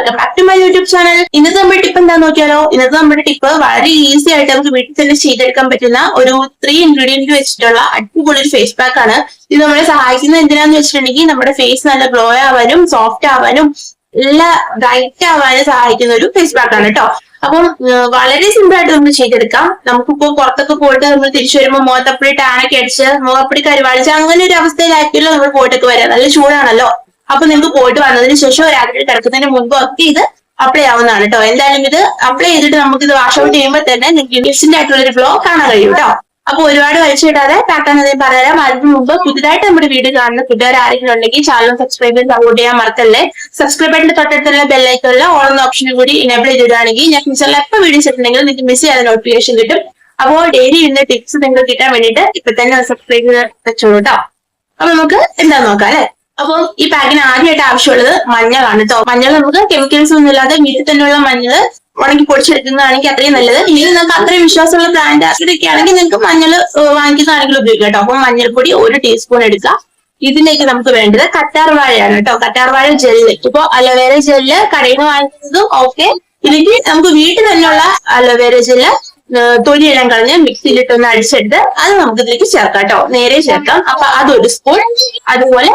Welcome back to my YouTube channel. ഇന്നത്തെ നമ്മുടെ tip എന്താന്ന് നോക്കിയാലോ. ഇന്നത്തെ നമ്മുടെ ടിപ്പ് വളരെ ഈസി ആയിട്ട് നമുക്ക് വീട്ടിൽ തന്നെ ചെയ്തെടുക്കാൻ പറ്റുന്ന ഒരു 3 ഇൻഗ്രീഡിയന്റ് വെച്ചിട്ടുള്ള അടിപൊളി ഒരു ഫേസ് പാക്ക് ആണ്. ഇത് നമ്മളെ സഹായിക്കുന്നത് എന്തിനാന്ന് വെച്ചിട്ടുണ്ടെങ്കിൽ നമ്മുടെ ഫേസ് നല്ല ഗ്ലോ ആവാനും സോഫ്റ്റ് ആവാനും എല്ലാ ബ്രൈറ്റ് ആവാനും സഹായിക്കുന്ന ഒരു ഫേസ് പാക്ക് ആണ് കേട്ടോ. അപ്പം വളരെ സിമ്പിൾ ആയിട്ട് നമുക്ക് ചെയ്തെടുക്കാം. നമുക്കിപ്പോ പുറത്തൊക്കെ പോയിട്ട് നമ്മൾ തിരിച്ചു വരുമ്പോൾ മുഖത്തപ്പടി ടാനൊക്കെ അടിച്ച് മുഖപ്പടി കരുവാളിച്ച് അങ്ങനെ ഒരു അവസ്ഥയിലായിരിക്കുമല്ലോ നമ്മൾ പോയിട്ടൊക്കെ വരാം. നല്ല ചൂടാണല്ലോ. അപ്പൊ നിങ്ങൾക്ക് പോയിട്ട് വന്നതിന് ശേഷം രാത്രി കിടക്കുന്നതിന് മുമ്പ് ഒക്കെ ഇത് അപ്ലൈ ആവുന്നതാണ് കേട്ടോ. എന്തായാലും ഇത് അപ്ലൈ ചെയ്തിട്ട് നമുക്ക് ഇത് വാഷ് ഔട്ട് ചെയ്യുമ്പോൾ തന്നെ നിങ്ങൾക്ക് ഇൻസ്റ്റന്റ് ആയിട്ടുള്ള ഒരു ഗ്ലോ കാണാൻ കഴിയും കേട്ടോ. അപ്പൊ ഒരുപാട് വലിച്ചിടാതെ പാക്കാൻ പറയാം. അതിന് മുമ്പ് പുതുതായിട്ട് നമ്മുടെ വീഡിയോ കാണുന്ന കൂട്ടുകാർ ആരെങ്കിലും ഉണ്ടെങ്കിൽ ചാനൽ സബ്സ്ക്രൈബ് ചെയ്ത് സപ്പോർട്ട് ചെയ്യാൻ മറക്കല്ലേ. സബ്സ്ക്രൈബ് ബട്ടന്റെ തൊട്ടടുത്തുള്ള ബെല്ലൈക്കണിൽ ഓൾ എന്ന ഓപ്ഷനും കൂടി എനേബിൾ ചെയ്തിടുകയാണെങ്കിൽ ഞാൻ ഫ്യൂച്ചറിൽ എപ്പോൾ വീഡിയോസ് ഇട്ടുണ്ടെങ്കിൽ നിങ്ങൾക്ക് മിസ് ചെയ്യാതെ നോട്ടിഫിക്കേഷൻ കിട്ടും. അപ്പോൾ ഡെയിലി ഇന്ന ടിപ്സ് നിങ്ങൾക്ക് കിട്ടാൻ വേണ്ടിയിട്ട് ഇപ്പൊ തന്നെ സബ്സ്ക്രൈബ് ചെയ്ത് വെച്ചോളൂ കേട്ടോ. അപ്പൊ നമുക്ക് എന്താന്ന് നോക്കാം അല്ലെ. അപ്പം ഈ പാക്കിന് ആദ്യമായിട്ട് ആവശ്യമുള്ളത് മഞ്ഞളാണ് കേട്ടോ. മഞ്ഞൾ നമുക്ക് കെമിക്കൽസ് ഒന്നും ഇല്ലാതെ വീട്ടിൽ തന്നെയുള്ള മഞ്ഞൾ ഉണക്കി പൊടിച്ചെടുക്കുന്നതാണെങ്കിൽ അത്രയും നല്ലത്. ഇനി നിങ്ങൾക്ക് അത്രയും വിശ്വാസമുള്ള ബ്രാൻഡ് ഇതൊക്കെ ആണെങ്കിൽ നിങ്ങൾക്ക് മഞ്ഞൾ വാങ്ങിക്കുന്നതാണെങ്കിൽ ഉപയോഗിക്കാം കേട്ടോ. അപ്പം മഞ്ഞൾപ്പൊടി 1 ടീസ്പൂൺ എടുക്കുക. ഇതിലേക്ക് നമുക്ക് വേണ്ടത് കറ്റാർ വാഴയാണ് കേട്ടോ. കറ്റാർ വാഴ ജെല്ല്. ഇപ്പൊ അലോവേര ജെല്ല് കടയിൽ നിന്ന് വാങ്ങിക്കുന്നതും ഓക്കെ. ഇതിലേക്ക് നമുക്ക് വീട്ടിൽ തന്നെയുള്ള അലോവേര ജെല്ല് തൊലിയെല്ലാം കളഞ്ഞ് മിക്സിയിലിട്ടൊന്ന് അടിച്ചെടുത്ത് അത് നമുക്ക് ഇതിലേക്ക് ചേർക്കാം കേട്ടോ. നേരെ ചേർക്കാം. അപ്പൊ അത് 1 സ്പൂൺ. അതുപോലെ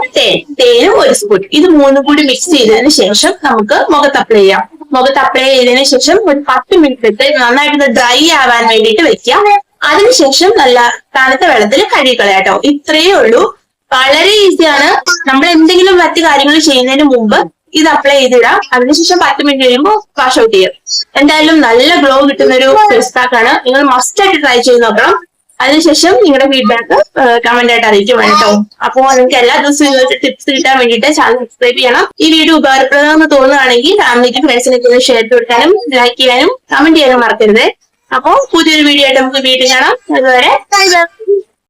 തേനും 1 സ്പൂൺ. ഇത് 3 കൂടി മിക്സ് ചെയ്തതിന് ശേഷം നമുക്ക് മുഖത്ത് അപ്ലൈ ചെയ്യാം. മുഖത്ത് അപ്ലൈ ചെയ്തതിനു ശേഷം ഒരു 10 മിനിറ്റ് ഇട്ട് നന്നായിട്ട് ഡ്രൈ ആവാൻ വേണ്ടിയിട്ട് വെക്കാം. അതിനുശേഷം നല്ല തണുത്ത വെള്ളത്തിൽ കഴുകിക്കളയാം കേട്ടോ. ഇത്രയേ ഉള്ളൂ. വളരെ ഈസിയാണ്. നമ്മൾ എന്തെങ്കിലും മറ്റു കാര്യങ്ങൾ ചെയ്യുന്നതിന് മുമ്പ് ഇത് അപ്ലൈ ചെയ്തിടാം. അതിനുശേഷം 10 മിനിറ്റ് കഴിയുമ്പോൾ വാഷ് ഔട്ട് ചെയ്യാം. എന്തായാലും നല്ല ഗ്ലോ കിട്ടുന്ന ഒരു ഫേസ് പാക്ക് ആണ്. നിങ്ങൾ മസ്റ്റ് ആയിട്ട് ട്രൈ ചെയ്ത് നോക്കണം. അതിനുശേഷം നിങ്ങളുടെ ഫീഡ്ബാക്ക് കമന്റ് ആയിട്ട് അറിയിക്കും കേട്ടോ. അപ്പോൾ നിങ്ങൾക്ക് എല്ലാ ദിവസവും ഇങ്ങനത്തെ ടിപ്സ് കിട്ടാൻ വേണ്ടിയിട്ട് ചാനൽ സബ്സ്ക്രൈബ് ചെയ്യണം. ഈ വീഡിയോ ഉപകാരപ്രദമെന്ന് തോന്നുകയാണെങ്കിൽ ഫാമിലിക്ക് ഫ്രണ്ട്സിനൊക്കെ ഷെയർ ചെയ്ത് കൊടുക്കാനും ലൈക്ക് ചെയ്യാനും കമന്റ് ചെയ്യാനും മറക്കരുത്. അപ്പോൾ പുതിയൊരു വീഡിയോ ആയിട്ട് നമുക്ക് വീട്ടിൽ കാണാം. അതുവരെ ബൈ ബൈ.